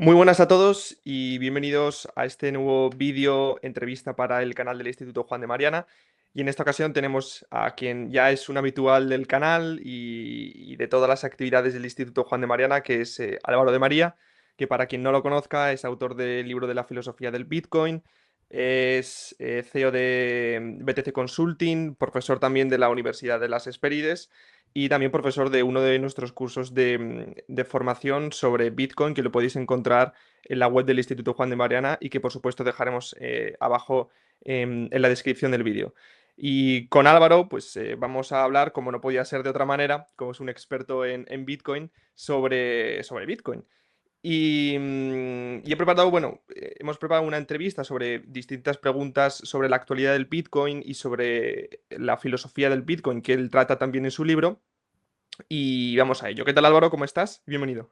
Muy buenas a todos y bienvenidos a este nuevo vídeo entrevista para el canal del Instituto Juan de Mariana. Y en esta ocasión tenemos a quien ya es un habitual del canal y de todas las actividades del Instituto Juan de Mariana, que es Álvaro de María, que para quien no lo conozca es autor del libro de la filosofía del Bitcoin, es CEO de BTC Consulting, profesor también de la Universidad de las Hespérides y también profesor de uno de nuestros cursos de formación sobre Bitcoin, que lo podéis encontrar en la web del Instituto Juan de Mariana y que por supuesto dejaremos abajo en la descripción del vídeo. Y con Álvaro, pues vamos a hablar, como no podía ser de otra manera, como es un experto en Bitcoin, sobre Bitcoin. Y he preparado, bueno, hemos preparado una entrevista sobre distintas preguntas sobre la actualidad del Bitcoin y sobre la filosofía del Bitcoin que él trata también en su libro. Y vamos a ello. ¿Qué tal, Álvaro? ¿Cómo estás? Bienvenido.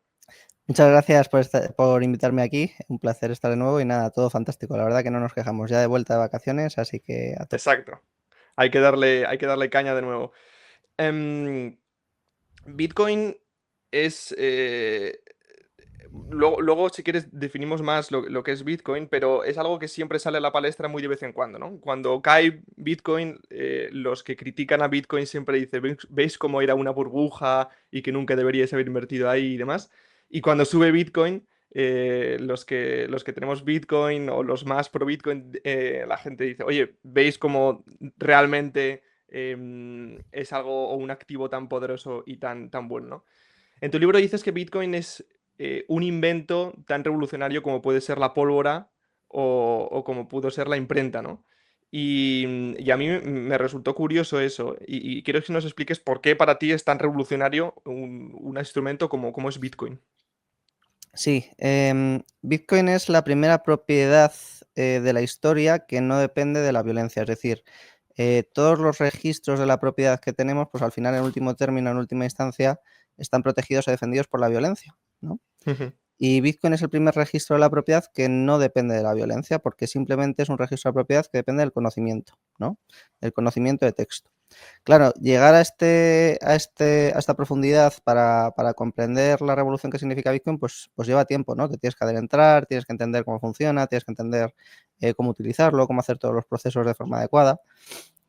Muchas gracias por invitarme aquí. Un placer estar de nuevo y nada, todo fantástico. La verdad que no nos quejamos. Ya de vuelta de vacaciones, así que a tope. Exacto. Hay que darle caña de nuevo. Em, Bitcoin es... luego, si quieres, definimos más lo que es Bitcoin, pero es algo que siempre sale a la palestra muy de vez en cuando, ¿no? Cuando cae Bitcoin, los que critican a Bitcoin siempre dicen, ¿veis cómo era una burbuja y que nunca deberíais haber invertido ahí y demás? Y cuando sube Bitcoin, los que tenemos Bitcoin o los más pro Bitcoin, la gente dice, oye, ¿veis cómo realmente es algo o un activo tan poderoso y tan bueno, ¿no? En tu libro dices que Bitcoin es un invento tan revolucionario como puede ser la pólvora o como pudo ser la imprenta, ¿no? Y a mí me resultó curioso eso. Y quiero que nos expliques por qué para ti es tan revolucionario un instrumento como es Bitcoin. Sí, Bitcoin es la primera propiedad de la historia que no depende de la violencia. Es decir, todos los registros de la propiedad que tenemos, pues al final, en último término, en última instancia, están protegidos o defendidos por la violencia, ¿no? Ujú. Y Bitcoin es el primer registro de la propiedad que no depende de la violencia, porque simplemente es un registro de propiedad que depende del conocimiento, ¿no? Del conocimiento de texto. Claro, llegar a esta profundidad para comprender la revolución que significa Bitcoin, pues lleva tiempo, ¿no? Te tienes que adentrar, tienes que entender cómo funciona, tienes que entender cómo utilizarlo, cómo hacer todos los procesos de forma adecuada.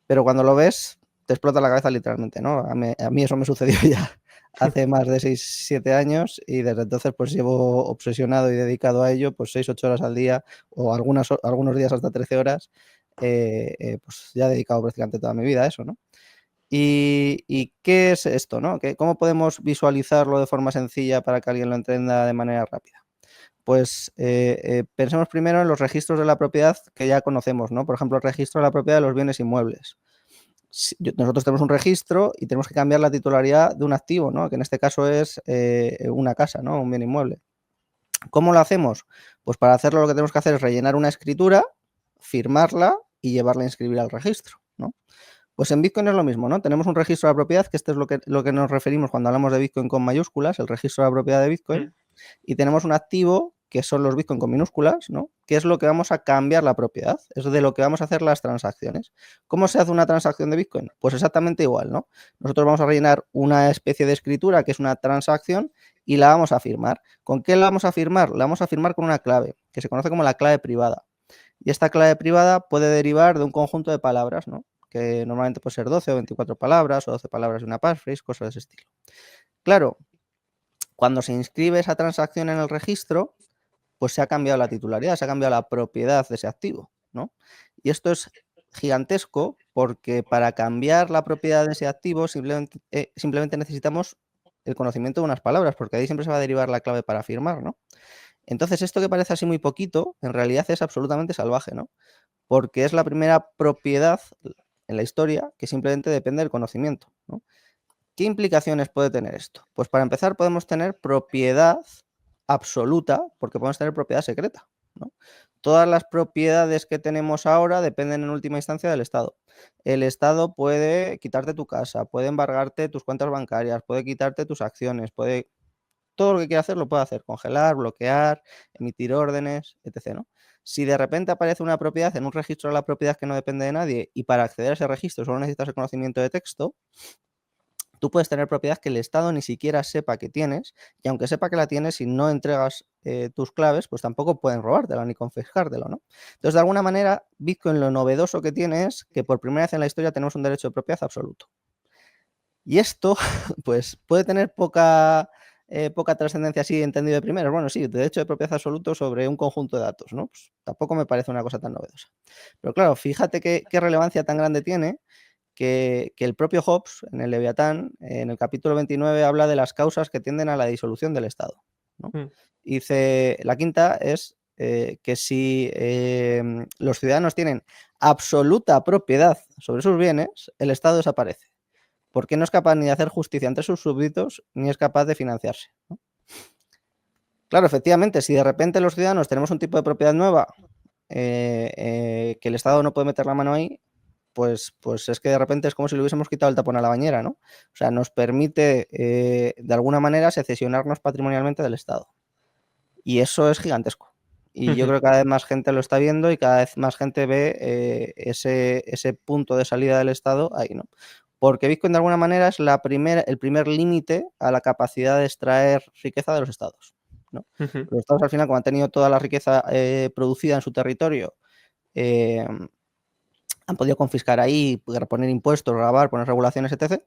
Pero cuando lo ves, te explota la cabeza literalmente, ¿no? A mí eso me sucedió ya hace más de 6 7 años y desde entonces pues llevo obsesionado y dedicado a ello pues 6 8 horas al día o algunos días hasta 13 horas, pues ya he dedicado prácticamente toda mi vida a eso, ¿no? ¿Y qué es esto, no? ¿Cómo podemos visualizarlo de forma sencilla para que alguien lo entienda de manera rápida? Pues pensemos primero en los registros de la propiedad que ya conocemos, ¿no? Por ejemplo, el registro de la propiedad de los bienes inmuebles. Nosotros tenemos un registro y tenemos que cambiar la titularidad de un activo, ¿no? Que en este caso es una casa, ¿no? Un bien inmueble. ¿Cómo lo hacemos? Pues para hacerlo lo que tenemos que hacer es rellenar una escritura, firmarla y llevarla a inscribir al registro, ¿no? Pues en Bitcoin es lo mismo, ¿no? Tenemos un registro de la propiedad, que esto es lo que nos referimos cuando hablamos de Bitcoin con mayúsculas, el registro de la propiedad de Bitcoin, Mm. y tenemos un activo que son los Bitcoin con minúsculas, ¿no? Que es lo que vamos a cambiar la propiedad, es de lo que vamos a hacer las transacciones. ¿Cómo se hace una transacción de Bitcoin? Pues exactamente igual, ¿no? Nosotros vamos a rellenar una especie de escritura que es una transacción y la vamos a firmar. ¿Con qué la vamos a firmar? La vamos a firmar con una clave, que se conoce como la clave privada. Y esta clave privada puede derivar de un conjunto de palabras, ¿no? Que normalmente puede ser 12 o 24 palabras o 12 palabras de una passphrase, cosas de ese estilo. Claro, cuando se inscribe esa transacción en el registro, pues se ha cambiado la titularidad, se ha cambiado la propiedad de ese activo, ¿no? Y esto es gigantesco porque para cambiar la propiedad de ese activo simplemente necesitamos el conocimiento de unas palabras, porque ahí siempre se va a derivar la clave para firmar, ¿no? Entonces, esto que parece así muy poquito, en realidad es absolutamente salvaje, ¿no? Porque es la primera propiedad en la historia que simplemente depende del conocimiento, ¿no? ¿Qué implicaciones puede tener esto? Pues para empezar podemos tener propiedad absoluta, porque podemos tener propiedad secreta, ¿no? Todas las propiedades que tenemos ahora dependen en última instancia del Estado. El Estado puede quitarte tu casa, puede embargarte tus cuentas bancarias, puede quitarte tus acciones, puede todo lo que quiera hacer lo puede hacer, congelar, bloquear, emitir órdenes, etc., ¿no? Si de repente aparece una propiedad en un registro de la propiedad que no depende de nadie y para acceder a ese registro solo necesitas el conocimiento de texto, tú puedes tener propiedad que el Estado ni siquiera sepa que tienes, y aunque sepa que la tienes, si no entregas tus claves, pues tampoco pueden robártela ni confiscártelo, ¿no? Entonces, de alguna manera, Bitcoin lo novedoso que tiene es que por primera vez en la historia tenemos un derecho de propiedad absoluto. Y esto, pues, puede tener poca trascendencia así entendido de primeras. Bueno, sí, derecho de propiedad absoluto sobre un conjunto de datos, ¿no? Pues tampoco me parece una cosa tan novedosa. Pero claro, fíjate qué relevancia tan grande tiene que el propio Hobbes, en el Leviatán, en el capítulo 29, habla de las causas que tienden a la disolución del Estado, ¿no? Dice, la quinta es que si los ciudadanos tienen absoluta propiedad sobre sus bienes, el Estado desaparece, porque no es capaz ni de hacer justicia entre sus súbditos, ni es capaz de financiarse, ¿no? Claro, efectivamente, si de repente los ciudadanos tenemos un tipo de propiedad nueva, que el Estado no puede meter la mano ahí, pues es que de repente es como si le hubiésemos quitado el tapón a la bañera, ¿no? O sea, nos permite, de alguna manera, secesionarnos patrimonialmente del Estado. Y eso es gigantesco. Y yo creo que cada vez más gente lo está viendo y cada vez más gente ve ese punto de salida del Estado ahí, ¿no? Porque Bitcoin, de alguna manera, es el primer límite a la capacidad de extraer riqueza de los Estados, ¿no? Los Estados, al final, como han tenido toda la riqueza producida en su territorio, han podido confiscar ahí, poner impuestos, grabar, poner regulaciones, etc.,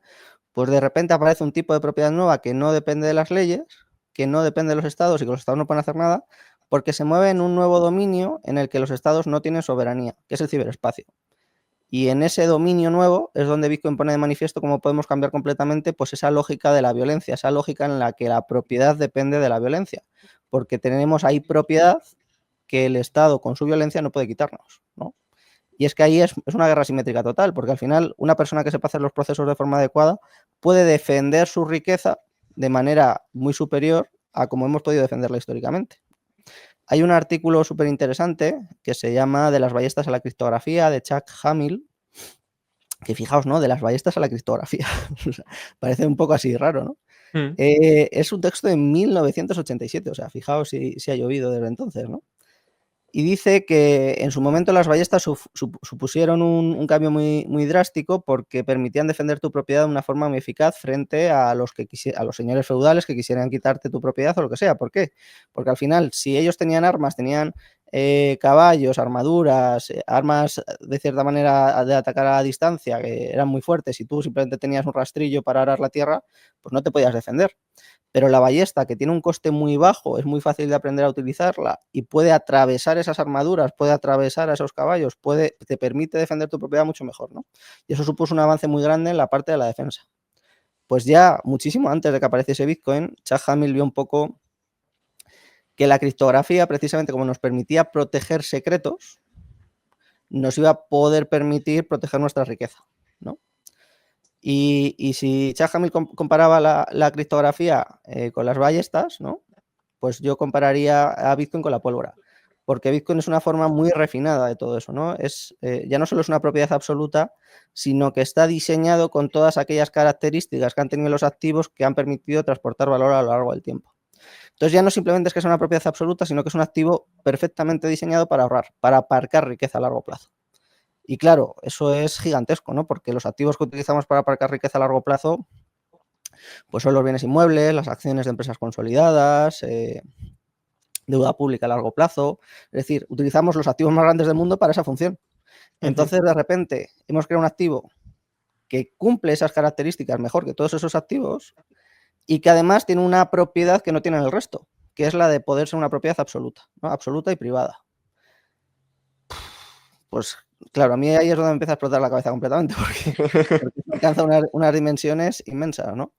pues de repente aparece un tipo de propiedad nueva que no depende de las leyes, que no depende de los estados y que los estados no pueden hacer nada, porque se mueve en un nuevo dominio en el que los estados no tienen soberanía, que es el ciberespacio. Y en ese dominio nuevo es donde Bitcoin pone de manifiesto cómo podemos cambiar completamente pues esa lógica de la violencia, esa lógica en la que la propiedad depende de la violencia, porque tenemos ahí propiedad que el Estado con su violencia no puede quitarnos, ¿no? Y es que ahí es una guerra simétrica total, porque al final una persona que sepa hacer los procesos de forma adecuada puede defender su riqueza de manera muy superior a como hemos podido defenderla históricamente. Hay un artículo súper interesante que se llama De las ballestas a la criptografía, de Chuck Hamill, que fijaos, ¿no? De las ballestas a la criptografía. Parece un poco así raro, ¿no? Es un texto de 1987, o sea, fijaos si ha llovido desde entonces, ¿no? Y dice que en su momento las ballestas supusieron un cambio muy, muy drástico porque permitían defender tu propiedad de una forma muy eficaz frente a los señores feudales que quisieran quitarte tu propiedad o lo que sea. ¿Por qué? Porque al final, si ellos tenían armas, tenían caballos, armaduras, armas de cierta manera de atacar a la distancia que eran muy fuertes y tú simplemente tenías un rastrillo para arar la tierra, pues no te podías defender. Pero la ballesta, que tiene un coste muy bajo, es muy fácil de aprender a utilizarla y puede atravesar esas armaduras, puede atravesar a esos caballos, te permite defender tu propiedad mucho mejor, ¿no? Y eso supuso un avance muy grande en la parte de la defensa. Pues ya muchísimo antes de que apareciese Bitcoin, Chuck Hamill vio un poco que la criptografía, precisamente como nos permitía proteger secretos, nos iba a poder permitir proteger nuestra riqueza, ¿no? Y si Chuck Hamill comparaba la criptografía con las ballestas, ¿no? Pues yo compararía a Bitcoin con la pólvora, porque Bitcoin es una forma muy refinada de todo eso, ¿no? Ya no solo es una propiedad absoluta, sino que está diseñado con todas aquellas características que han tenido los activos que han permitido transportar valor a lo largo del tiempo. Entonces ya no simplemente es que sea una propiedad absoluta, sino que es un activo perfectamente diseñado para ahorrar, para aparcar riqueza a largo plazo. Y claro, eso es gigantesco, ¿no? Porque los activos que utilizamos para aparcar riqueza a largo plazo, pues son los bienes inmuebles, las acciones de empresas consolidadas, deuda pública a largo plazo. Es decir, utilizamos los activos más grandes del mundo para esa función. Entonces, de repente, hemos creado un activo que cumple esas características mejor que todos esos activos y que además tiene una propiedad que no tiene el resto, que es la de poder ser una propiedad absoluta, ¿no? Absoluta y privada. Pues claro, a mí ahí es donde me empieza a explotar la cabeza completamente, porque alcanza unas dimensiones inmensas, ¿no?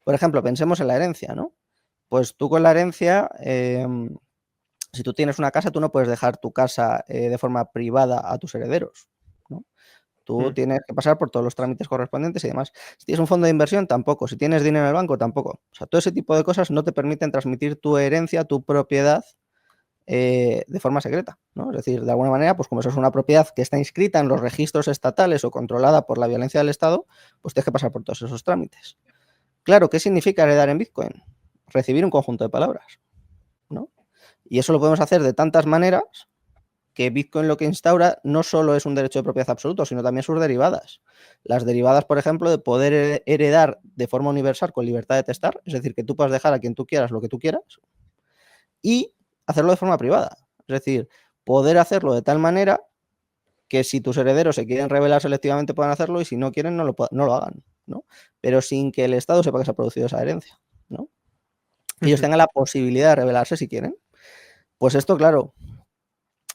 Por ejemplo, pensemos en la herencia, ¿no? Pues tú con la herencia, si tú tienes una casa, tú no puedes dejar tu casa de forma privada a tus herederos, ¿no? Tú tienes que pasar por todos los trámites correspondientes y demás. Si tienes un fondo de inversión, tampoco. Si tienes dinero en el banco, tampoco. O sea, todo ese tipo de cosas no te permiten transmitir tu herencia, tu propiedad, de forma secreta, ¿no? Es decir, de alguna manera, pues como eso es una propiedad que está inscrita en los registros estatales o controlada por la violencia del Estado, pues tienes que pasar por todos esos trámites. Claro, ¿qué significa heredar en Bitcoin? Recibir un conjunto de palabras, ¿no? Y eso lo podemos hacer de tantas maneras que Bitcoin lo que instaura no solo es un derecho de propiedad absoluto, sino también sus derivadas. Las derivadas, por ejemplo, de poder heredar de forma universal con libertad de testar, es decir, que tú puedas dejar a quien tú quieras lo que tú quieras, y hacerlo de forma privada. Es decir, poder hacerlo de tal manera que si tus herederos se quieren revelar selectivamente puedan hacerlo y si no quieren no lo hagan, ¿no? Pero sin que el Estado sepa que se ha producido esa herencia, ¿no? Ellos tengan la posibilidad de revelarse si quieren. Pues esto, claro,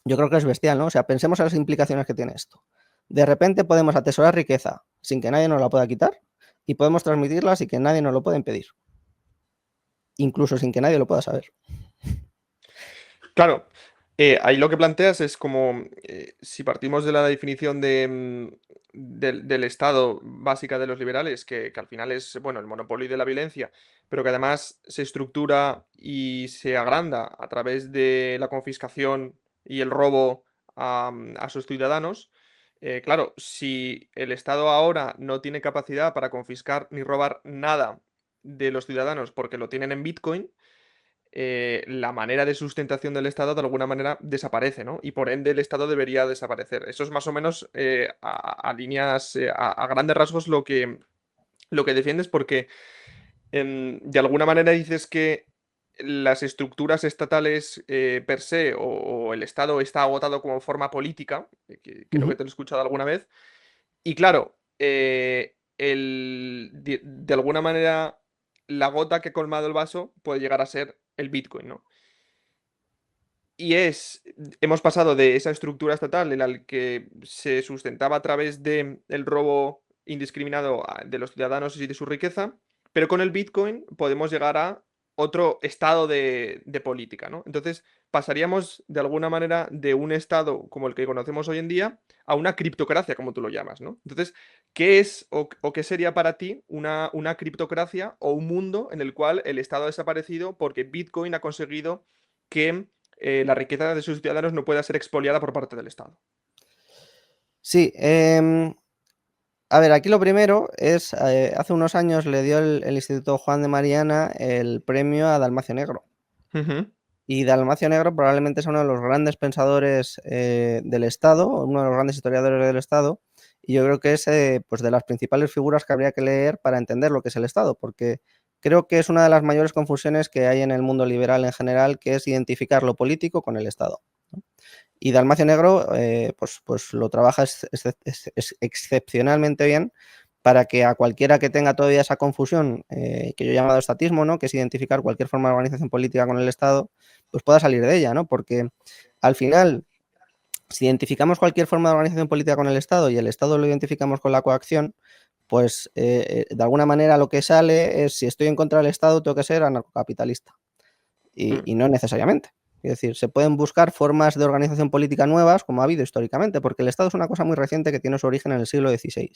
yo creo que es bestial, ¿no? O sea, pensemos en las implicaciones que tiene esto. De repente podemos atesorar riqueza sin que nadie nos la pueda quitar y podemos transmitirla sin que nadie nos lo pueda impedir. Incluso sin que nadie lo pueda saber. Claro, ahí lo que planteas es como, si partimos de la definición del Estado básica de los liberales, que al final es, bueno, el monopolio de la violencia, pero que además se estructura y se agranda a través de la confiscación y el robo a sus ciudadanos. Claro, si el Estado ahora no tiene capacidad para confiscar ni robar nada de los ciudadanos porque lo tienen en Bitcoin, la manera de sustentación del Estado de alguna manera desaparece, ¿no? Y por ende el Estado debería desaparecer. Eso es más o menos a líneas, a grandes rasgos lo que defiendes, porque de alguna manera dices que las estructuras estatales per se o el Estado está agotado como forma política, que creo que te lo he escuchado alguna vez, y claro, de alguna manera la gota que ha colmado el vaso puede llegar a ser el Bitcoin, ¿no? Y hemos pasado de esa estructura estatal en la que se sustentaba a través del robo indiscriminado de los ciudadanos y de su riqueza, pero con el Bitcoin podemos llegar a otro estado de política, ¿no? Entonces pasaríamos de alguna manera de un estado como el que conocemos hoy en día a una criptocracia, como tú lo llamas, ¿no? Entonces, ¿qué es o qué sería para ti una criptocracia o un mundo en el cual el estado ha desaparecido porque Bitcoin ha conseguido que la riqueza de sus ciudadanos no pueda ser expoliada por parte del Estado? Sí, a ver, aquí lo primero es, hace unos años le dio el Instituto Juan de Mariana el premio a Dalmacio Negro. Ujú. Y Dalmacio Negro probablemente es uno de los grandes pensadores del Estado, uno de los grandes historiadores del Estado, y yo creo que es pues de las principales figuras que habría que leer para entender lo que es el Estado, porque creo que es una de las mayores confusiones que hay en el mundo liberal en general, que es identificar lo político con el Estado, ¿no? Y Dalmacio Negro pues lo trabaja excepcionalmente bien para que a cualquiera que tenga todavía esa confusión que yo he llamado estatismo, ¿no? Que es identificar cualquier forma de organización política con el Estado, pues pueda salir de ella, ¿no? Porque al final, si identificamos cualquier forma de organización política con el Estado y el Estado lo identificamos con la coacción, pues de alguna manera lo que sale es, si estoy en contra del Estado, tengo que ser anarcocapitalista. Y no necesariamente. Es decir, se pueden buscar formas de organización política nuevas, como ha habido históricamente, porque el Estado es una cosa muy reciente que tiene su origen en el siglo XVI.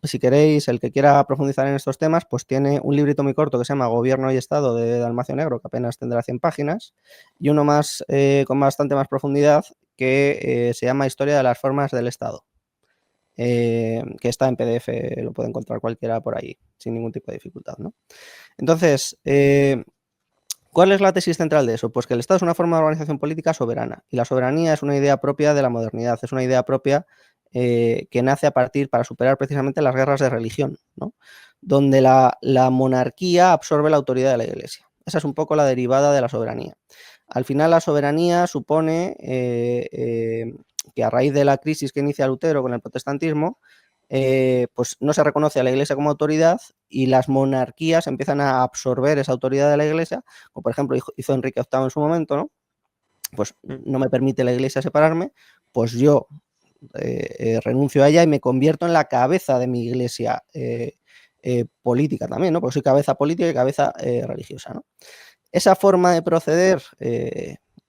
Si queréis, el que quiera profundizar en estos temas, pues tiene un librito muy corto que se llama Gobierno y Estado de Dalmacio Negro, que apenas tendrá 100 páginas, y uno más con bastante más profundidad que se llama Historia de las formas del Estado, que está en PDF, lo puede encontrar cualquiera por ahí, sin ningún tipo de dificultad, ¿no? Entonces, ¿cuál es la tesis central de eso? Pues que el Estado es una forma de organización política soberana, y la soberanía es una idea propia de la modernidad, es una idea propia que nace a partir para superar precisamente las guerras de religión, ¿no? Donde la monarquía absorbe la autoridad de la Iglesia. Esa es un poco la derivada de la soberanía. Al final la soberanía supone que a raíz de la crisis que inicia Lutero con el protestantismo, pues no se reconoce a la Iglesia como autoridad y las monarquías empiezan a absorber esa autoridad de la Iglesia, como por ejemplo hizo Enrique VIII en su momento, ¿no? Pues no me permite la Iglesia separarme, pues yo renuncio a ella y me convierto en la cabeza de mi Iglesia política también, ¿no? Porque soy cabeza política y cabeza religiosa, ¿no? Esa forma de proceder,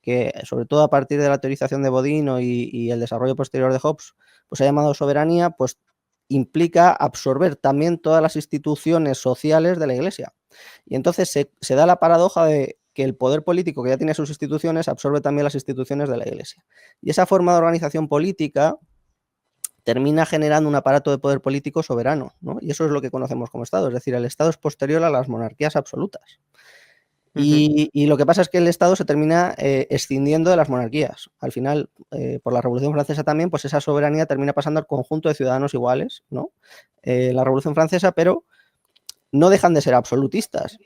que sobre todo a partir de la teorización de Bodino y el desarrollo posterior de Hobbes, pues se ha llamado soberanía, pues implica absorber también todas las instituciones sociales de la Iglesia. Y entonces se da la paradoja de que el poder político, que ya tiene sus instituciones, absorbe también las instituciones de la Iglesia. Y esa forma de organización política termina generando un aparato de poder político soberano, ¿no? Y eso es lo que conocemos como Estado, es decir, el Estado es posterior a las monarquías absolutas. Ujú, Y lo que pasa es que el Estado se termina escindiendo de las monarquías. Al final, por la Revolución Francesa también, pues esa soberanía termina pasando al conjunto de ciudadanos iguales, ¿no? La Revolución Francesa, pero no dejan de ser absolutistas.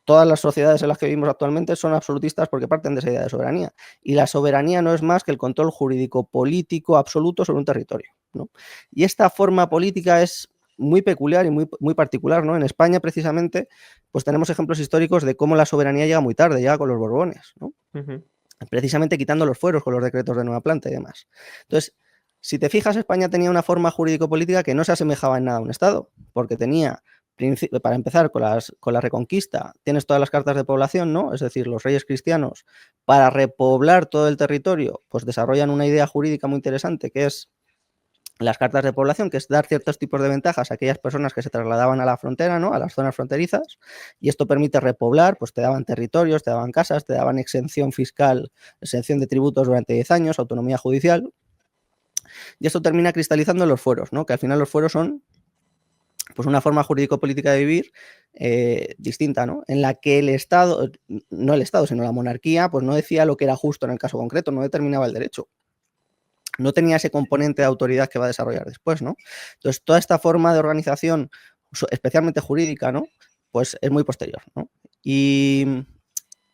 Todas las sociedades en las que vivimos actualmente son absolutistas porque parten de esa idea de soberanía. Y la soberanía no es más que el control jurídico político absoluto sobre un territorio, ¿no? Y esta forma política es muy peculiar y muy particular, ¿no? En España, precisamente, pues tenemos ejemplos históricos de cómo la soberanía llega muy tarde, llega con los Borbones, ¿no? ujú, Precisamente quitando los fueros con los decretos de nueva planta y demás. Entonces, si te fijas, España tenía una forma jurídico-política que no se asemejaba en nada a un Estado, porque tenía, para empezar, con la Reconquista, tienes todas las cartas de población, ¿no? Es decir, los reyes cristianos, para repoblar todo el territorio, pues desarrollan una idea jurídica muy interesante, que es las cartas de población, que es dar ciertos tipos de ventajas a aquellas personas que se trasladaban a la frontera, ¿no? A las zonas fronterizas, y esto permite repoblar, pues te daban territorios, te daban casas, te daban exención fiscal, exención de tributos durante 10 años, autonomía judicial, y esto termina cristalizando en los fueros, ¿no? Que al final los fueros son pues una forma jurídico-política de vivir distinta, ¿no? En la que el Estado, no el Estado, sino la monarquía, pues no decía lo que era justo en el caso concreto, no determinaba el derecho. No tenía ese componente de autoridad que va a desarrollar después, ¿no? Entonces, toda esta forma de organización, especialmente jurídica, ¿no? Pues es muy posterior, ¿no?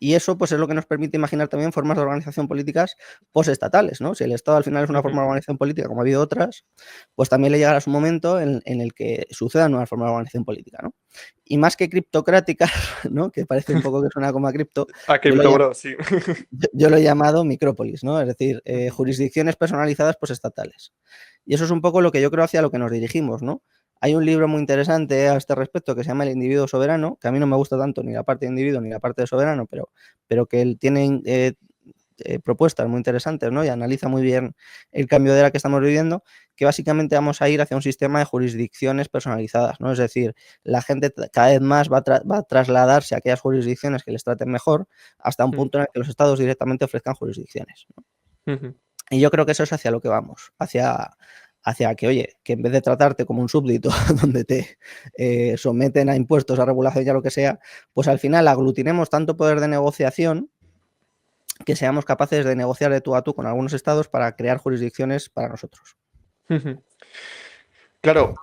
Y eso pues es lo que nos permite imaginar también formas de organización políticas postestatales, ¿no? Si el Estado al final es una ujú. forma de organización política, como ha habido otras, pues también le llegará su momento en el que sucedan nuevas formas de organización política, ¿no? Y más que criptocrática, ¿no? Que parece un poco que suena como a cripto, A yo lo, Crypto Bro, sí. yo lo he llamado micrópolis, ¿no? Es decir, Ujú, jurisdicciones personalizadas postestatales. Y eso es un poco lo que yo creo hacia lo que nos dirigimos, ¿no? Hay un libro muy interesante a este respecto que se llama El individuo soberano, que a mí no me gusta tanto ni la parte de individuo ni la parte de soberano, pero que él tiene propuestas muy interesantes, ¿no? Y analiza muy bien el cambio de era que estamos viviendo, que básicamente vamos a ir hacia un sistema de jurisdicciones personalizadas, ¿no? Es decir, la gente cada vez más va a trasladarse a aquellas jurisdicciones que les traten mejor, hasta un ujú, punto en el que los estados directamente ofrezcan jurisdicciones, ¿no? ujú. Y yo creo que eso es hacia lo que vamos, hacia que, oye, que en vez de tratarte como un súbdito donde te someten a impuestos, a regulación y a lo que sea, pues al final aglutinemos tanto poder de negociación que seamos capaces de negociar de tú a tú con algunos estados para crear jurisdicciones para nosotros. Ujú. Claro,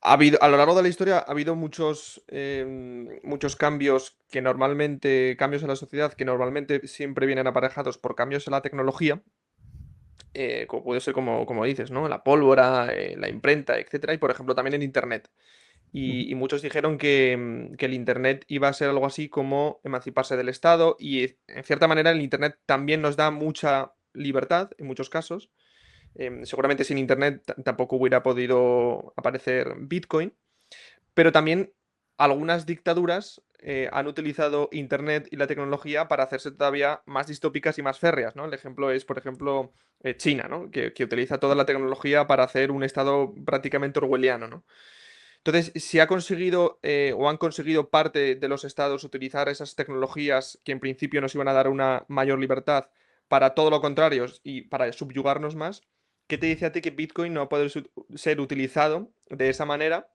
a lo largo de la historia ha habido muchos cambios que normalmente, cambios en la sociedad que normalmente siempre vienen aparejados por cambios en la tecnología, como puede ser como dices, ¿no? La pólvora, la imprenta, etcétera, y por ejemplo también en Internet. Ujú. Y muchos dijeron que el Internet iba a ser algo así como emanciparse del Estado y en cierta manera el Internet también nos da mucha libertad en muchos casos. Seguramente sin Internet tampoco hubiera podido aparecer Bitcoin, pero también algunas dictaduras han utilizado Internet y la tecnología para hacerse todavía más distópicas y más férreas, ¿no? El ejemplo es, por ejemplo, China, ¿no? Que utiliza toda la tecnología para hacer un Estado prácticamente orwelliano, ¿no? Entonces, si ha conseguido o han conseguido parte de los estados utilizar esas tecnologías que en principio nos iban a dar una mayor libertad para todo lo contrario y para subyugarnos más, ¿qué te dice a ti que Bitcoin no va a poder ser utilizado de esa manera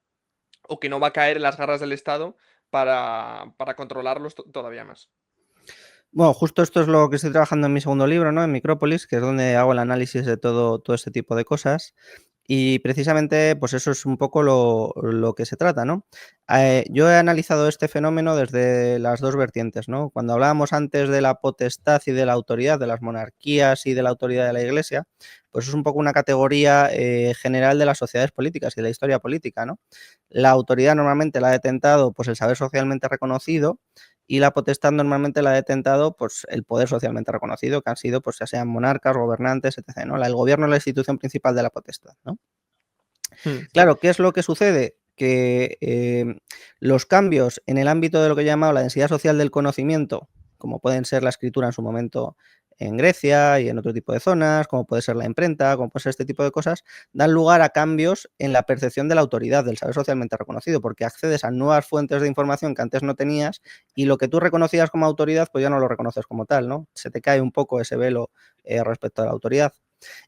o que no va a caer en las garras del Estado para controlarlos todavía más? Bueno, justo esto es lo que estoy trabajando en mi segundo libro, ¿no? En Micrópolis, que es donde hago el análisis de todo este tipo de cosas. Y precisamente, pues eso es un poco lo que se trata, ¿no? Yo he analizado este fenómeno desde las dos vertientes, ¿no? Cuando hablábamos antes de la potestad y de la autoridad, de las monarquías y de la autoridad de la Iglesia, pues es un poco una categoría general de las sociedades políticas y de la historia política, ¿no? La autoridad normalmente la ha detentado, pues el saber socialmente reconocido, y la potestad normalmente la ha detentado pues, el poder socialmente reconocido, que han sido, pues ya sean monarcas, gobernantes, etc., ¿no? El gobierno es la institución principal de la potestad, ¿no? Hmm, Claro, ¿qué es lo que sucede? Que los cambios en el ámbito de lo que he llamado la densidad social del conocimiento, como pueden ser la escritura en su momento en Grecia y en otro tipo de zonas, como puede ser la imprenta, como puede ser este tipo de cosas, dan lugar a cambios en la percepción de la autoridad, del saber socialmente reconocido, porque accedes a nuevas fuentes de información que antes no tenías y lo que tú reconocías como autoridad, pues ya no lo reconoces como tal, ¿no? Se te cae un poco ese velo respecto a la autoridad.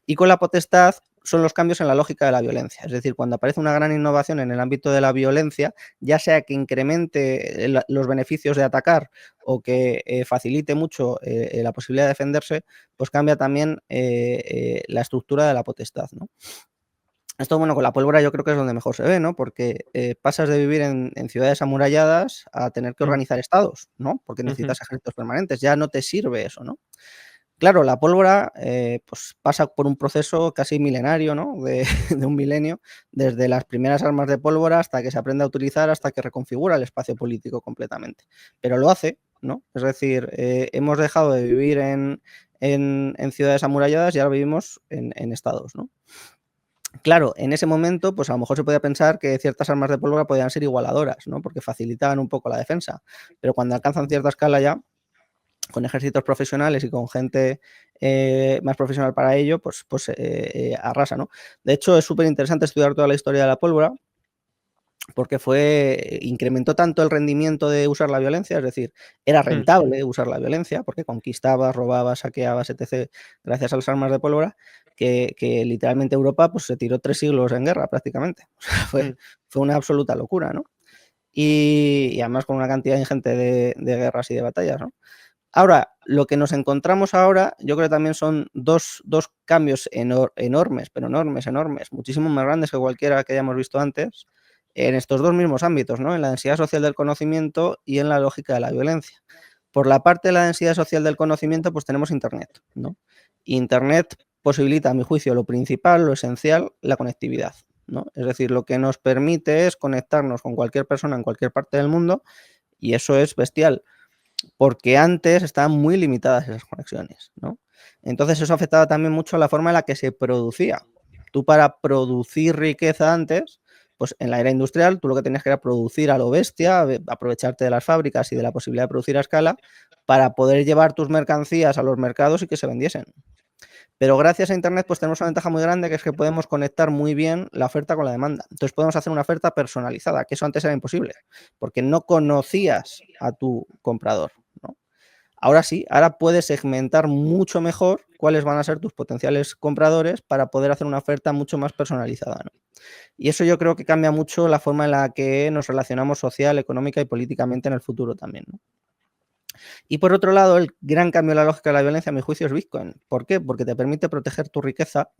Y con la potestad son los cambios en la lógica de la violencia. Es decir, cuando aparece una gran innovación en el ámbito de la violencia, ya sea que incremente los beneficios de atacar o que facilite mucho la posibilidad de defenderse, pues cambia también la estructura de la potestad, ¿no? Esto, bueno, con la pólvora yo creo que es donde mejor se ve, ¿no? Porque pasas de vivir en ciudades amuralladas a tener que organizar estados, ¿no? Porque necesitas ejércitos permanentes, ya no te sirve eso, ¿no? Claro, la pólvora pues pasa por un proceso casi milenario, ¿no? De un milenio, desde las primeras armas de pólvora hasta que se aprende a utilizar, hasta que reconfigura el espacio político completamente. Pero lo hace, ¿no? Es decir, hemos dejado de vivir en ciudades amuralladas y ahora vivimos en estados, ¿no? Claro, en ese momento, pues a lo mejor se podía pensar que ciertas armas de pólvora podían ser igualadoras, ¿no? Porque facilitaban un poco la defensa. Pero cuando alcanzan cierta escala ya, con ejércitos profesionales y con gente más profesional para ello, pues arrasa, ¿no? De hecho, es súper interesante estudiar toda la historia de la pólvora, porque incrementó tanto el rendimiento de usar la violencia, es decir, era rentable usar la violencia, porque conquistabas, robabas, saqueabas, etc., gracias a las armas de pólvora, que literalmente Europa pues, se tiró 3 siglos en guerra prácticamente. O sea, fue una absoluta locura, ¿no? Y además con una cantidad ingente de guerras y de batallas, ¿no? Ahora, lo que nos encontramos ahora, yo creo que también son dos cambios enormes, pero enormes, muchísimo más grandes que cualquiera que hayamos visto antes, en estos dos mismos ámbitos, ¿no? En la densidad social del conocimiento y en la lógica de la violencia. Por la parte de la densidad social del conocimiento, pues tenemos Internet, ¿no? Internet posibilita, a mi juicio, lo principal, lo esencial, la conectividad, ¿no? Es decir, lo que nos permite es conectarnos con cualquier persona en cualquier parte del mundo, y eso es bestial, porque antes estaban muy limitadas esas conexiones, ¿no? Entonces eso afectaba también mucho a la forma en la que se producía. Tú, para producir riqueza antes, pues en la era industrial, tú lo que tenías que era producir a lo bestia, aprovecharte de las fábricas y de la posibilidad de producir a escala para poder llevar tus mercancías a los mercados y que se vendiesen. Pero gracias a Internet pues tenemos una ventaja muy grande, que es que podemos conectar muy bien la oferta con la demanda. Entonces podemos hacer una oferta personalizada, que eso antes era imposible, porque no conocías a tu comprador, ¿no? Ahora sí, ahora puedes segmentar mucho mejor cuáles van a ser tus potenciales compradores para poder hacer una oferta mucho más personalizada, ¿no? Y eso yo creo que cambia mucho la forma en la que nos relacionamos social, económica y políticamente en el futuro también, ¿no? Y por otro lado, el gran cambio en la lógica de la violencia, a mi juicio, es Bitcoin. ¿Por qué? Porque te permite proteger tu riqueza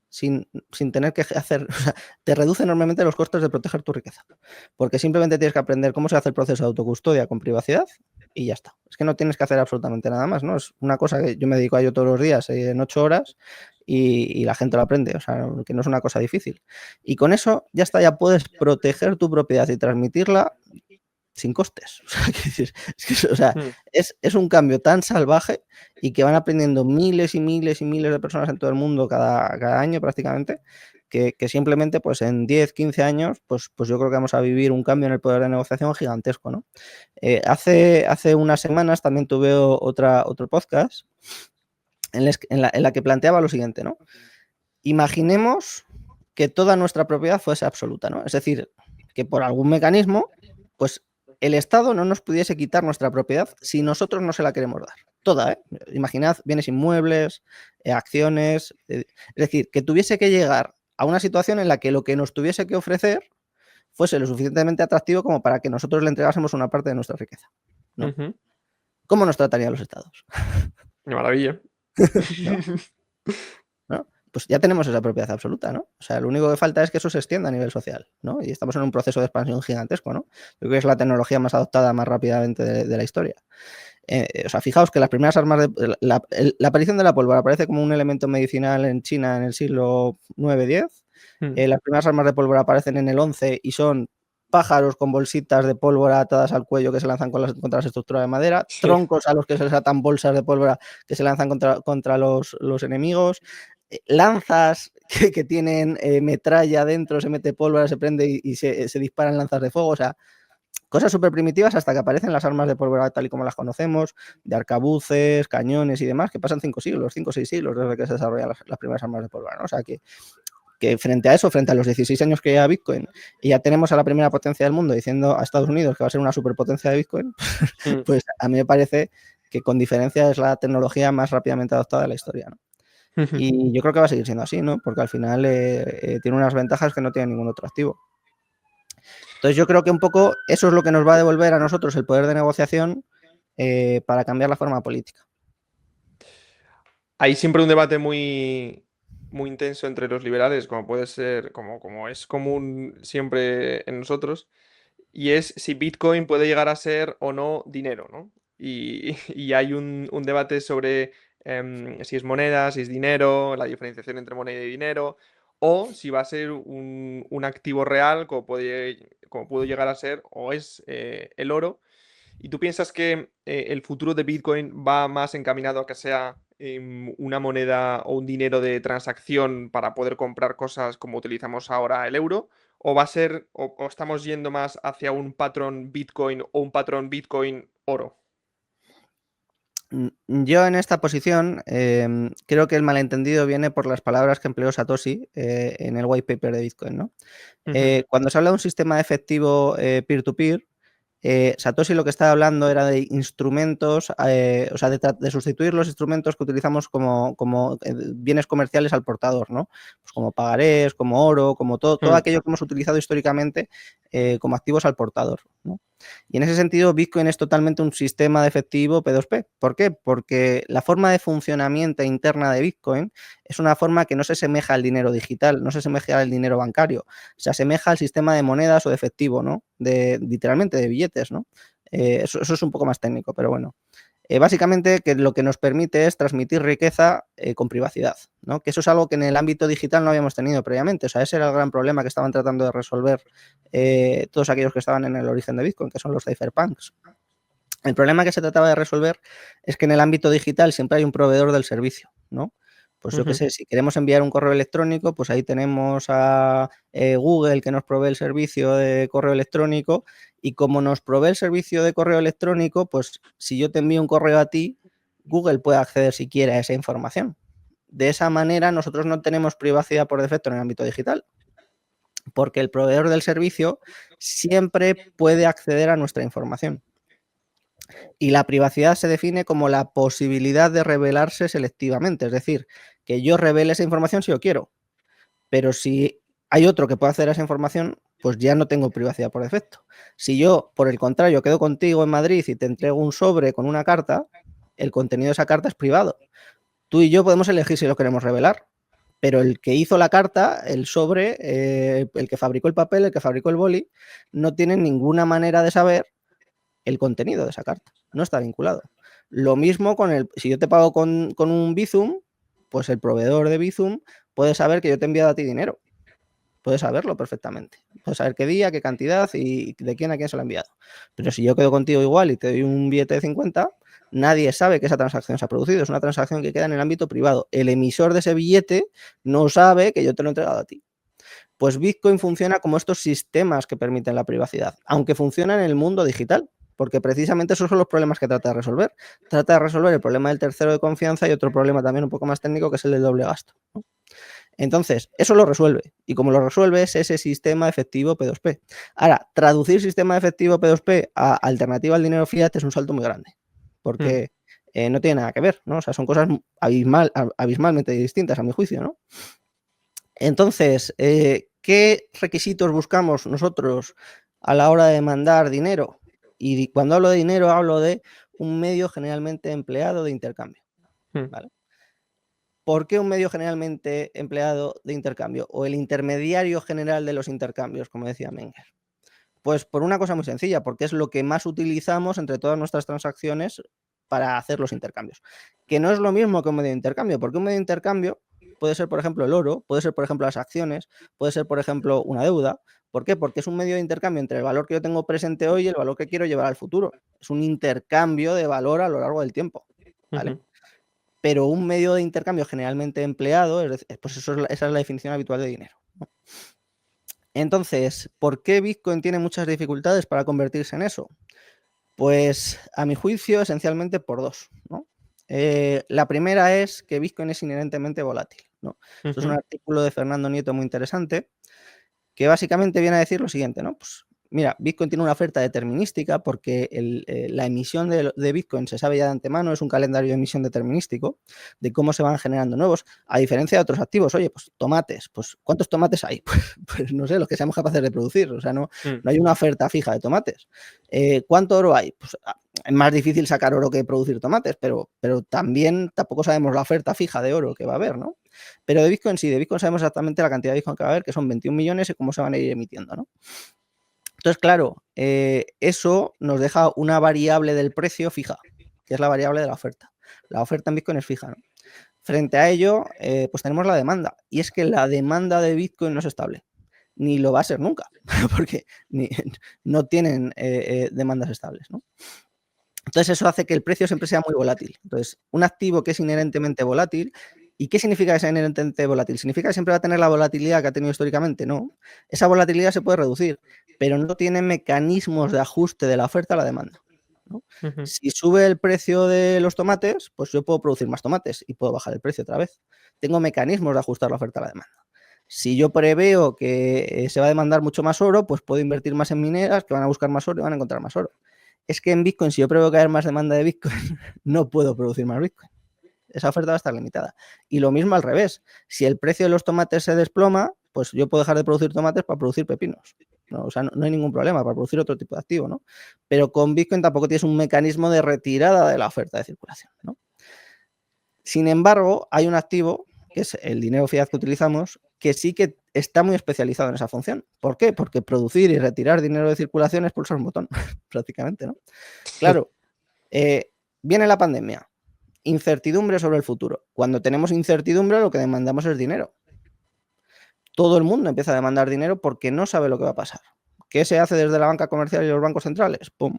sin tener que hacer, o sea, te reduce enormemente los costes de proteger tu riqueza. Porque simplemente tienes que aprender cómo se hace el proceso de autocustodia con privacidad y ya está. Es que no tienes que hacer absolutamente nada más, ¿no? Es una cosa que yo me dedico a ello todos los días en 8 horas y la gente lo aprende, o sea, que no es una cosa difícil. Y con eso ya está, ya puedes proteger tu propiedad y transmitirla sin costes. O sea, es un cambio tan salvaje y que van aprendiendo miles y miles y miles de personas en todo el mundo cada año prácticamente, que simplemente pues en 10, 15 años pues yo creo que vamos a vivir un cambio en el poder de negociación gigantesco, ¿no? Hace unas semanas también tuve otro podcast en la que planteaba lo siguiente, ¿no? Imaginemos que toda nuestra propiedad fuese absoluta, ¿no? Es decir, que por algún mecanismo, pues el Estado no nos pudiese quitar nuestra propiedad si nosotros no se la queremos dar. Toda, ¿eh? Imaginad bienes inmuebles, acciones, es decir, que tuviese que llegar a una situación en la que lo que nos tuviese que ofrecer fuese lo suficientemente atractivo como para que nosotros le entregásemos una parte de nuestra riqueza, ¿no? ¿Cómo nos tratarían los estados? ¡Qué maravilla! ¿No? Pues ya tenemos esa propiedad absoluta, ¿no? O sea, lo único que falta es que eso se extienda a nivel social, ¿no? Y estamos en un proceso de expansión gigantesco, ¿no? Yo creo que es la tecnología más adoptada más rápidamente de la historia. O sea, fijaos que las primeras armas de... La aparición de la pólvora aparece como un elemento medicinal en China en el siglo IX-X. Las primeras armas de pólvora aparecen en el XI y son pájaros con bolsitas de pólvora atadas al cuello que se lanzan contra las estructuras de madera, troncos a los que se les atan bolsas de pólvora que se lanzan contra los enemigos, lanzas que tienen metralla dentro, se mete pólvora, se prende y se disparan lanzas de fuego, o sea, cosas súper primitivas hasta que aparecen las armas de pólvora tal y como las conocemos, de arcabuces, cañones y demás, que pasan 5 o 6 siglos desde que se desarrollan las primeras armas de pólvora, ¿no? O sea, que frente a eso, frente a los 16 años que lleva Bitcoin, y ya tenemos a la primera potencia del mundo diciendo a Estados Unidos que va a ser una superpotencia de Bitcoin, pues a mí me parece que con diferencia es la tecnología más rápidamente adoptada de la historia, ¿no? Y yo creo que va a seguir siendo así, ¿no? Porque al final tiene unas ventajas que no tiene ningún otro activo. Entonces yo creo que un poco eso es lo que nos va a devolver a nosotros el poder de negociación para cambiar la forma política. Hay siempre un debate muy intenso entre los liberales, como puede ser, como es común siempre en nosotros, y es si Bitcoin puede llegar a ser o no dinero, ¿no? Y hay un debate sobre si es moneda, si es dinero, la diferenciación entre moneda y dinero, o si va a ser un activo real, como pudo llegar a ser, o es el oro. ¿Y tú piensas que el futuro de Bitcoin va más encaminado a que sea una moneda o un dinero de transacción para poder comprar cosas como utilizamos ahora el euro? ¿O va a ser, o estamos yendo más hacia un patrón Bitcoin o un patrón Bitcoin oro? Yo en esta posición creo que el malentendido viene por las palabras que empleó Satoshi en el white paper de Bitcoin, ¿no? Ujú. Cuando se habla de un sistema de efectivo peer-to-peer, Satoshi lo que estaba hablando era de instrumentos, o sea, de sustituir los instrumentos que utilizamos como bienes comerciales al portador, ¿no? Pues como pagarés, como oro, como todo Mm. aquello que hemos utilizado históricamente como activos al portador, ¿no? Y en ese sentido, Bitcoin es totalmente un sistema de efectivo P2P. ¿Por qué? Porque la forma de funcionamiento interna de Bitcoin es una forma que no se asemeja al dinero digital, no se asemeja al dinero bancario, se asemeja al sistema de monedas o de efectivo, ¿no? Literalmente de billetes, ¿no? Eso es un poco más técnico, pero bueno. Básicamente que lo que nos permite es transmitir riqueza con privacidad, ¿no? Que eso es algo que en el ámbito digital no habíamos tenido previamente. O sea, ese era el gran problema que estaban tratando de resolver todos aquellos que estaban en el origen de Bitcoin, que son los cypherpunks. El problema que se trataba de resolver es que en el ámbito digital siempre hay un proveedor del servicio, ¿no? Pues yo qué Ujú. sé, si queremos enviar un correo electrónico, pues ahí tenemos a Google que nos provee el servicio de correo electrónico y como nos provee el servicio de correo electrónico, pues si yo te envío un correo a ti, Google puede acceder si quiere a esa información. De esa manera nosotros no tenemos privacidad por defecto en el ámbito digital, porque el proveedor del servicio siempre puede acceder a nuestra información. Y la privacidad se define como la posibilidad de revelarse selectivamente, es decir, que yo revele esa información si yo quiero, pero si hay otro que puede acceder a esa información, pues ya no tengo privacidad por defecto. Si yo, por el contrario, quedo contigo en Madrid y te entrego un sobre con una carta, el contenido de esa carta es privado. Tú y yo podemos elegir si lo queremos revelar, pero el que hizo la carta, el sobre, el que fabricó el papel, el que fabricó el boli, no tiene ninguna manera de saber el contenido de esa carta, no está vinculado. Lo mismo si yo te pago con un Bizum, pues el proveedor de Bizum puede saber que yo te he enviado a ti dinero, puede saberlo perfectamente, puede saber qué día, qué cantidad y de quién a quién se lo ha enviado. Pero si yo quedo contigo igual y te doy un billete de 50, nadie sabe que esa transacción se ha producido, es una transacción que queda en el ámbito privado. El emisor de ese billete no sabe que yo te lo he entregado a ti. Pues Bitcoin funciona como estos sistemas que permiten la privacidad, aunque funciona en el mundo digital, porque precisamente esos son los problemas que trata de resolver. Trata de resolver el problema del tercero de confianza y otro problema también un poco más técnico que es el del doble gasto, ¿no? Entonces, eso lo resuelve. Y como lo resuelve es ese sistema efectivo P2P. Ahora, traducir sistema efectivo P2P a alternativa al dinero fiat es un salto muy grande, Mm. porque no tiene nada que ver, ¿no? O sea, son cosas abismalmente distintas a mi juicio, ¿no? Entonces, ¿qué requisitos buscamos nosotros a la hora de mandar dinero? Y cuando hablo de dinero, hablo de un medio generalmente empleado de intercambio, Mm. ¿vale? ¿Por qué un medio generalmente empleado de intercambio? O el intermediario general de los intercambios, como decía Menger. Pues por una cosa muy sencilla, porque es lo que más utilizamos entre todas nuestras transacciones para hacer los intercambios. Que no es lo mismo que un medio de intercambio, porque un medio de intercambio puede ser, por ejemplo, el oro, puede ser, por ejemplo, las acciones, puede ser, por ejemplo, una deuda. ¿Por qué? Porque es un medio de intercambio entre el valor que yo tengo presente hoy y el valor que quiero llevar al futuro. Es un intercambio de valor a lo largo del tiempo, ¿vale? Ujú. Pero un medio de intercambio generalmente empleado, es decir, pues esa es la definición habitual de dinero, ¿no? Entonces, ¿por qué Bitcoin tiene muchas dificultades para convertirse en eso? Pues a mi juicio, esencialmente por dos, ¿no? La primera es que Bitcoin es inherentemente volátil, ¿no? Esto es un Ujú. artículo de Fernando Nieto muy interesante que básicamente viene a decir lo siguiente, ¿no? Pues mira, Bitcoin tiene una oferta determinística porque la emisión de Bitcoin se sabe ya de antemano, es un calendario de emisión determinístico de cómo se van generando nuevos, a diferencia de otros activos. Oye, pues tomates, pues ¿cuántos tomates hay? Pues no sé, los que seamos capaces de producir, o sea, no hay una oferta fija de tomates. ¿Cuánto oro hay? Pues es más difícil sacar oro que producir tomates, pero también tampoco sabemos la oferta fija de oro que va a haber, ¿no? Pero de Bitcoin sí, de Bitcoin sabemos exactamente la cantidad de Bitcoin que va a haber, que son 21 millones y cómo se van a ir emitiendo, ¿no? Entonces, claro, eso nos deja una variable del precio fija, que es la variable de la oferta. La oferta en Bitcoin es fija, ¿no? Frente a ello, pues tenemos la demanda. Y es que la demanda de Bitcoin no es estable, ni lo va a ser nunca, porque no tienen demandas estables, ¿no? Entonces, eso hace que el precio siempre sea muy volátil. Entonces, un activo que es inherentemente volátil, ¿y qué significa que sea inherentemente volátil? ¿Significa que siempre va a tener la volatilidad que ha tenido históricamente? No. Esa volatilidad se puede reducir, pero no tiene mecanismos de ajuste de la oferta a la demanda, ¿no? Si sube el precio de los tomates, pues yo puedo producir más tomates y puedo bajar el precio otra vez. Tengo mecanismos de ajustar la oferta a la demanda. Si yo preveo que se va a demandar mucho más oro, pues puedo invertir más en mineras que van a buscar más oro y van a encontrar más oro. Es que en Bitcoin, si yo preveo que haya más demanda de Bitcoin, no puedo producir más Bitcoin. Esa oferta va a estar limitada. Y lo mismo al revés. Si el precio de los tomates se desploma, pues yo puedo dejar de producir tomates para producir pepinos, ¿no? O sea, no hay ningún problema para producir otro tipo de activo, ¿no? Pero con Bitcoin tampoco tienes un mecanismo de retirada de la oferta de circulación, ¿no? Sin embargo, hay un activo, que es el dinero fiat que utilizamos, que sí que está muy especializado en esa función. ¿Por qué? Porque producir y retirar dinero de circulación es pulsar un botón, prácticamente, ¿no? Claro, viene la pandemia, incertidumbre sobre el futuro. Cuando tenemos incertidumbre, lo que demandamos es dinero. Todo el mundo empieza a demandar dinero porque no sabe lo que va a pasar. ¿Qué se hace desde la banca comercial y los bancos centrales? ¡Pum!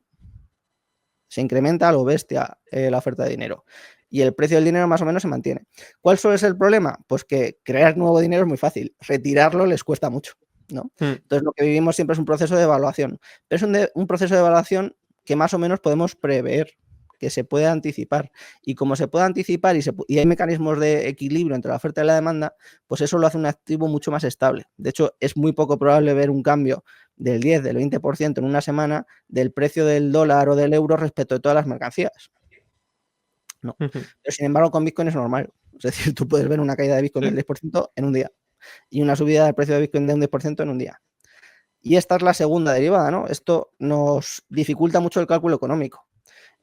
Se incrementa a lo bestia la oferta de dinero. Y el precio del dinero más o menos se mantiene. ¿Cuál suele ser el problema? Pues que crear nuevo dinero es muy fácil. Retirarlo les cuesta mucho, ¿no? Entonces lo que vivimos siempre es un proceso de evaluación. Pero es un proceso de evaluación que más o menos podemos prever, que se puede anticipar. Y como se puede anticipar y hay mecanismos de equilibrio entre la oferta y la demanda, pues eso lo hace un activo mucho más estable. De hecho, es muy poco probable ver un cambio del 10, del 20% en una semana del precio del dólar o del euro respecto de todas las mercancías. No. Pero sin embargo, con Bitcoin es normal. Es decir, tú puedes ver una caída de Bitcoin del 10% en un día y una subida del precio de Bitcoin de un 10% en un día. Y esta es la segunda derivada, ¿no? Esto nos dificulta mucho el cálculo económico.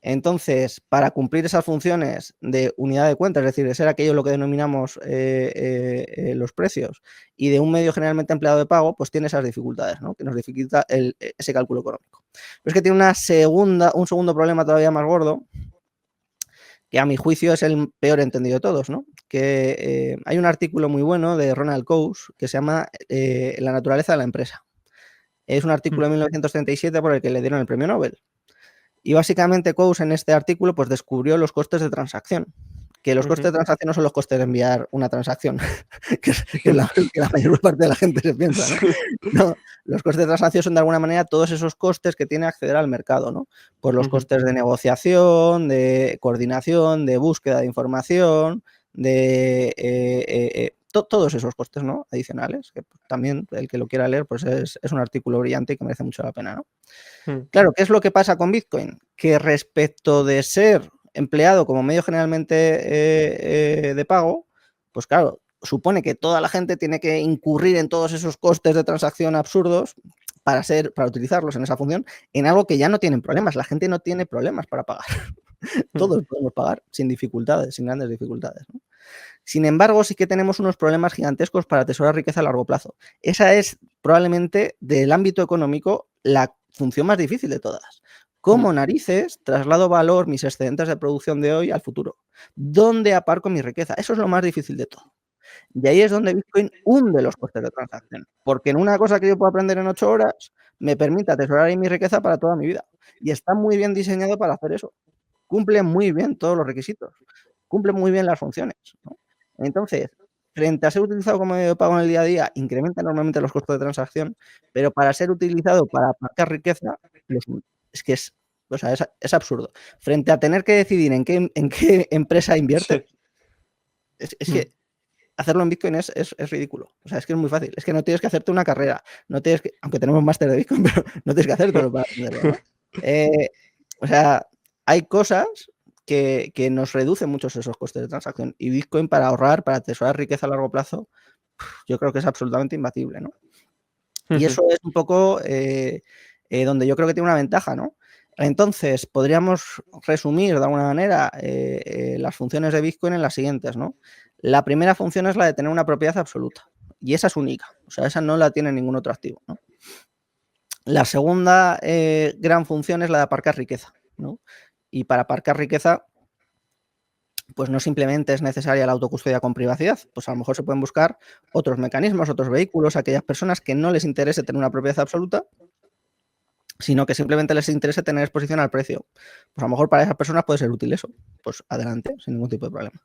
Entonces, para cumplir esas funciones de unidad de cuenta, es decir, de ser aquello lo que denominamos los precios, y de un medio generalmente empleado de pago, pues tiene esas dificultades, ¿no? Que nos dificulta ese cálculo económico. Pero es que tiene un segundo problema todavía más gordo, que a mi juicio es el peor entendido de todos, ¿no? Que hay un artículo muy bueno de Ronald Coase que se llama La naturaleza de la empresa. Es un artículo de 1937 por el que le dieron el premio Nobel. Y básicamente Coase en este artículo pues descubrió los costes de transacción. Que los costes de transacción no son los costes de enviar una transacción, que es la mayor parte de la gente se piensa, ¿no? No, los costes de transacción son de alguna manera todos esos costes que tiene acceder al mercado, ¿no? Pues los costes de negociación, de coordinación, de búsqueda de información, de todos esos costes, ¿no? Adicionales, que también el que lo quiera leer, pues es un artículo brillante y que merece mucho la pena, ¿no? Claro, ¿qué es lo que pasa con Bitcoin? Que respecto de ser empleado como medio generalmente de pago, pues claro, supone que toda la gente tiene que incurrir en todos esos costes de transacción absurdos para utilizarlos en esa función, en algo que ya no tienen problemas. La gente no tiene problemas para pagar. Todos podemos pagar sin dificultades, sin grandes dificultades, ¿no? Sin embargo, sí que tenemos unos problemas gigantescos para atesorar riqueza a largo plazo. Esa es probablemente del ámbito económico la función más difícil de todas. ¿Cómo narices traslado valor, mis excedentes de producción de hoy al futuro? ¿Dónde aparco mi riqueza? Eso es lo más difícil de todo. Y ahí es donde Bitcoin hunde los costes de transacción. Porque en una cosa que yo puedo aprender en 8 horas, me permite atesorar ahí mi riqueza para toda mi vida. Y está muy bien diseñado para hacer eso. Cumple muy bien todos los requisitos. Cumple muy bien las funciones, ¿no? Entonces, frente a ser utilizado como medio de pago en el día a día, incrementa enormemente los costos de transacción, pero para ser utilizado para aparcar riqueza, es que o sea, es absurdo. Frente a tener que decidir en qué empresa invierte, es que hacerlo en Bitcoin es ridículo. O sea, es que es muy fácil. Es que no tienes que hacerte una carrera. No tienes que, aunque tenemos máster de Bitcoin, pero no tienes que hacértelo para aprenderlo, ¿no? O sea, hay cosas que nos reducen muchos esos costes de transacción. Y Bitcoin para ahorrar, para atesorar riqueza a largo plazo, yo creo que es absolutamente imbatible, ¿no? Y eso es un poco donde yo creo que tiene una ventaja, ¿no? Entonces, podríamos resumir de alguna manera las funciones de Bitcoin en las siguientes, ¿no? La primera función es la de tener una propiedad absoluta. Y esa es única. O sea, esa no la tiene ningún otro activo, ¿no? La segunda gran función es la de aparcar riqueza, ¿no? Y para aparcar riqueza, pues no simplemente es necesaria la autocustodia con privacidad, pues a lo mejor se pueden buscar otros mecanismos, otros vehículos, aquellas personas que no les interese tener una propiedad absoluta, sino que simplemente les interese tener exposición al precio. Pues a lo mejor para esas personas puede ser útil eso. Pues adelante, sin ningún tipo de problema.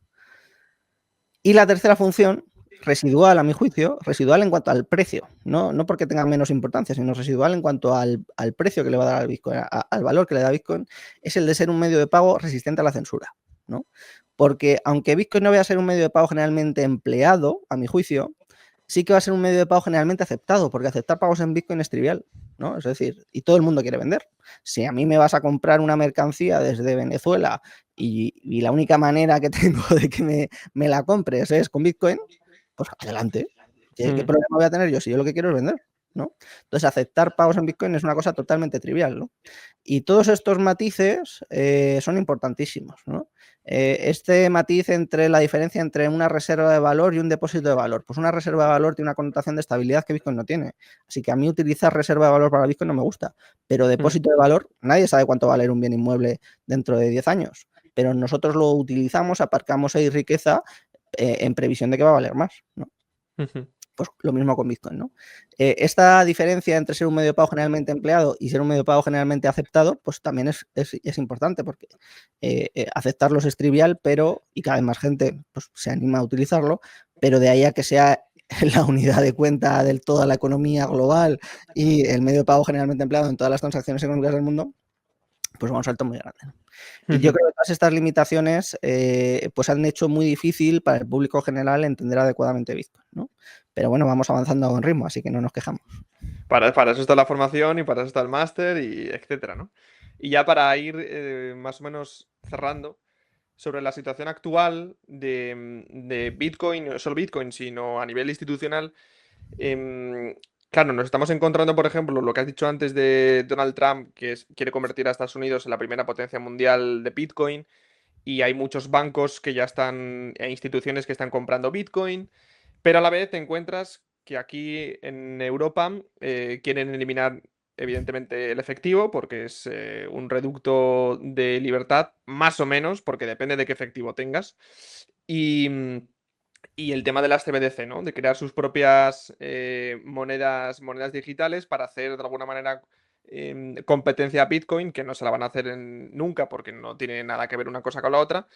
Y la tercera función, residual a mi juicio, residual en cuanto al precio, no porque tenga menos importancia, sino residual en cuanto al precio que le va a dar al Bitcoin, al valor que le da Bitcoin, es el de ser un medio de pago resistente a la censura, ¿no? Porque aunque Bitcoin no vaya a ser un medio de pago generalmente empleado, a mi juicio, sí que va a ser un medio de pago generalmente aceptado, porque aceptar pagos en Bitcoin es trivial, ¿no? Es decir, y todo el mundo quiere vender. Si a mí me vas a comprar una mercancía desde Venezuela y la única manera que tengo de que me la compres es con Bitcoin, pues adelante. ¿Qué problema voy a tener yo si yo lo que quiero es vender? ¿No? Entonces, aceptar pagos en Bitcoin es una cosa totalmente trivial, ¿no? Y todos estos matices son importantísimos, ¿no? Este matiz entre la diferencia entre una reserva de valor y un depósito de valor. Pues una reserva de valor tiene una connotación de estabilidad que Bitcoin no tiene. Así que a mí utilizar reserva de valor para Bitcoin no me gusta. Pero depósito de valor, nadie sabe cuánto va a valer un bien inmueble dentro de 10 años. Pero nosotros lo utilizamos, aparcamos ahí riqueza en previsión de que va a valer más, ¿no? Pues lo mismo con Bitcoin, ¿no? Esta diferencia entre ser un medio de pago generalmente empleado y ser un medio de pago generalmente aceptado, pues también es importante porque aceptarlos es trivial, pero, y cada vez más gente pues, se anima a utilizarlo, pero de ahí a que sea la unidad de cuenta de toda la economía global y el medio de pago generalmente empleado en todas las transacciones económicas del mundo, pues va un salto muy grande, ¿no? Y yo creo que todas estas limitaciones pues han hecho muy difícil para el público general entender adecuadamente Bitcoin, ¿no? Pero bueno, vamos avanzando a buen ritmo, así que no nos quejamos. Para eso está la formación y para eso está el máster y etcétera, ¿no? Y ya para ir más o menos cerrando, sobre la situación actual de Bitcoin, no solo Bitcoin, sino a nivel institucional, claro, nos estamos encontrando, por ejemplo, lo que has dicho antes de Donald Trump, que quiere convertir a Estados Unidos en la primera potencia mundial de Bitcoin, y hay muchos bancos que ya están, e instituciones que están comprando Bitcoin, pero a la vez te encuentras que aquí en Europa quieren eliminar evidentemente el efectivo porque es un reducto de libertad, más o menos, porque depende de qué efectivo tengas. Y, y el tema de las CBDC, ¿no? De crear sus propias monedas digitales para hacer de alguna manera competencia a Bitcoin, que no se la van a hacer nunca porque no tiene nada que ver una cosa con la otra.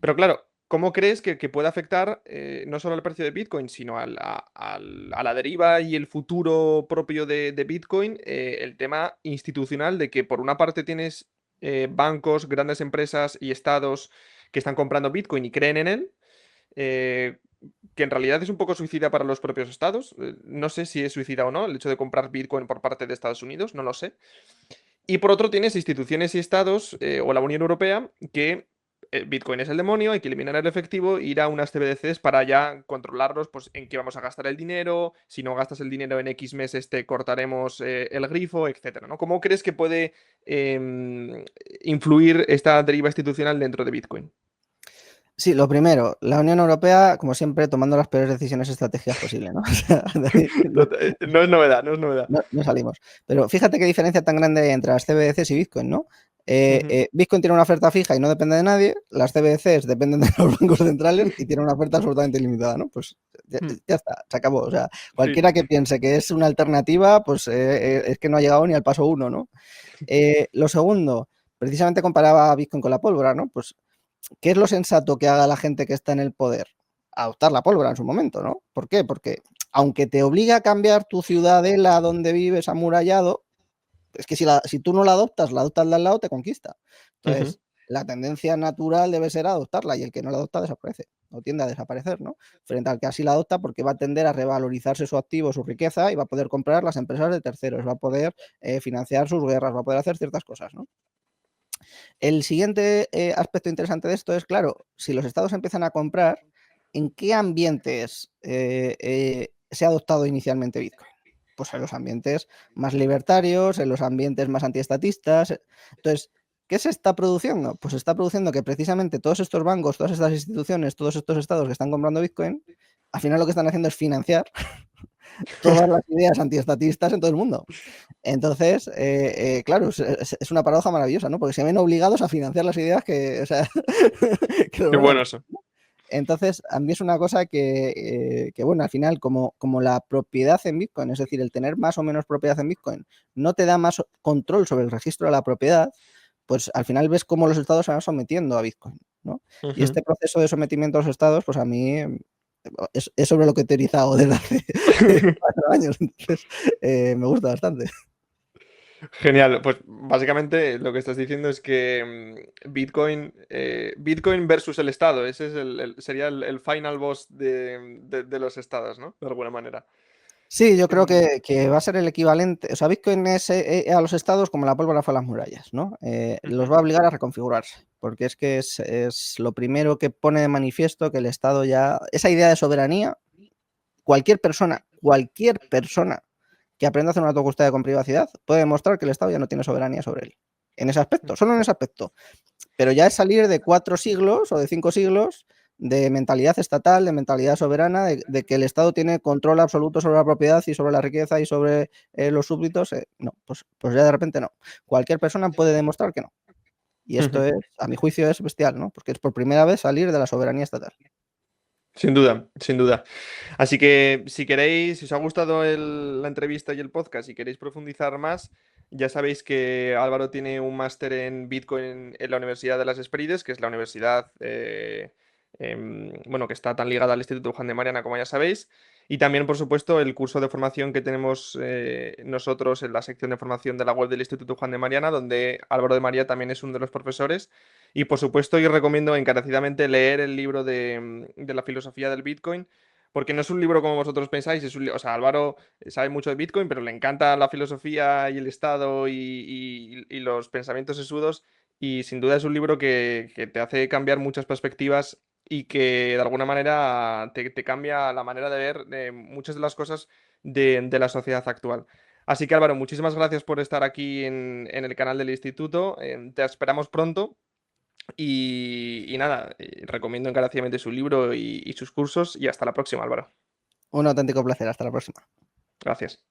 Pero claro, ¿cómo crees que puede afectar no solo al precio de Bitcoin, sino a la deriva y el futuro propio de Bitcoin, el tema institucional de que por una parte tienes bancos, grandes empresas y estados que están comprando Bitcoin y creen en él, eh, que en realidad es un poco suicida para los propios estados? No sé si es suicida o no el hecho de comprar Bitcoin por parte de Estados Unidos, no lo sé. Y por otro tienes instituciones y estados o la Unión Europea que Bitcoin es el demonio, hay que eliminar el efectivo, ir a unas CBDCs para ya controlarlos, pues en qué vamos a gastar el dinero, si no gastas el dinero en X meses te cortaremos el grifo, etcétera, ¿no? ¿Cómo crees que puede influir esta deriva institucional dentro de Bitcoin? Sí, lo primero, la Unión Europea, como siempre, tomando las peores decisiones estratégicas posibles, ¿no? O sea, de ahí No es novedad, no es novedad. no salimos. Pero fíjate qué diferencia tan grande hay entre las CBDCs y Bitcoin, ¿no? Bitcoin tiene una oferta fija y no depende de nadie, las CBDCs dependen de los bancos centrales y tienen una oferta absolutamente ilimitada, ¿no? Pues ya está, se acabó. O sea, Sí. cualquiera que piense que es una alternativa, pues es que no ha llegado ni al paso 1, ¿no? Lo segundo, precisamente comparaba a Bitcoin con la pólvora, ¿no? Pues ¿qué es lo sensato que haga la gente que está en el poder? Adoptar la pólvora en su momento, ¿no? ¿Por qué? Porque aunque te obliga a cambiar tu ciudadela donde vives amurallado, es que si tú no la adoptas al de al lado, te conquista. Ujú. Entonces, la tendencia natural debe ser adoptarla y el que no la adopta desaparece. o tiende a desaparecer, ¿no? Frente al que así la adopta, porque va a tender a revalorizarse su activo, su riqueza, y va a poder comprar las empresas de terceros, va a poder financiar sus guerras, va a poder hacer ciertas cosas, ¿no? El siguiente aspecto interesante de esto es, claro, si los estados empiezan a comprar, ¿en qué ambientes se ha adoptado inicialmente Bitcoin? Pues en los ambientes más libertarios, en los ambientes más antiestatistas. Entonces, ¿qué se está produciendo? Pues se está produciendo que precisamente todos estos bancos, todas estas instituciones, todos estos estados que están comprando Bitcoin, al final lo que están haciendo es financiar todas las ideas antiestatistas en todo el mundo. Entonces, claro, es una paradoja maravillosa, ¿no? Porque se ven obligados a financiar las ideas que, o sea, que Qué logran. bueno eso. Entonces, a mí es una cosa que bueno, al final, como la propiedad en Bitcoin, es decir, el tener más o menos propiedad en Bitcoin, no te da más control sobre el registro de la propiedad, pues al final ves cómo los estados se van sometiendo a Bitcoin, ¿no? Y este proceso de sometimiento a los estados, pues a mí es sobre lo que he teorizado desde hace 4 años, entonces me gusta bastante. Genial, pues básicamente lo que estás diciendo es que Bitcoin versus el Estado, ese es sería el final boss de los estados, ¿no? De alguna manera. Sí, yo creo Em, que va a ser el equivalente. O sea, Bitcoin es a los estados como la pólvora fue a las murallas, ¿no? Los ujú, va a obligar a reconfigurarse, porque es que es lo primero que pone de manifiesto que el Estado ya. Esa idea de soberanía, cualquier persona que aprenda a hacer una autocustodia con privacidad puede demostrar que el Estado ya no tiene soberanía sobre él. En ese aspecto, solo en ese aspecto. Pero ya es salir de 4 siglos o de 5 siglos de mentalidad estatal, de mentalidad soberana, de que el Estado tiene control absoluto sobre la propiedad y sobre la riqueza y sobre los súbditos. No, pues ya de repente no. Cualquier persona puede demostrar que no. Y esto ujú. es, a mi juicio, es bestial, ¿no? Porque es por primera vez salir de la soberanía estatal. Sin duda, sin duda. Así que si queréis, si os ha gustado la entrevista y el podcast y queréis profundizar más, ya sabéis que Álvaro tiene un máster en Bitcoin en la Universidad de las Hespérides, que es la universidad bueno, que está tan ligada al Instituto Juan de Mariana, como ya sabéis. Y también, por supuesto, el curso de formación que tenemos nosotros en la sección de formación de la web del Instituto Juan de Mariana, donde Álvaro de María también es uno de los profesores. Y por supuesto, yo recomiendo encarecidamente leer el libro de la filosofía del Bitcoin, porque no es un libro como vosotros pensáis, o sea, Álvaro sabe mucho de Bitcoin, pero le encanta la filosofía y el Estado y los pensamientos sesudos, y sin duda es un libro que te hace cambiar muchas perspectivas y que de alguna manera te cambia la manera de ver muchas de las cosas de la sociedad actual. Así que Álvaro, muchísimas gracias por estar aquí en el canal del instituto. Te esperamos pronto y nada, recomiendo encarecidamente su libro y sus cursos y hasta la próxima, Álvaro. Un auténtico placer. Hasta la próxima. Gracias.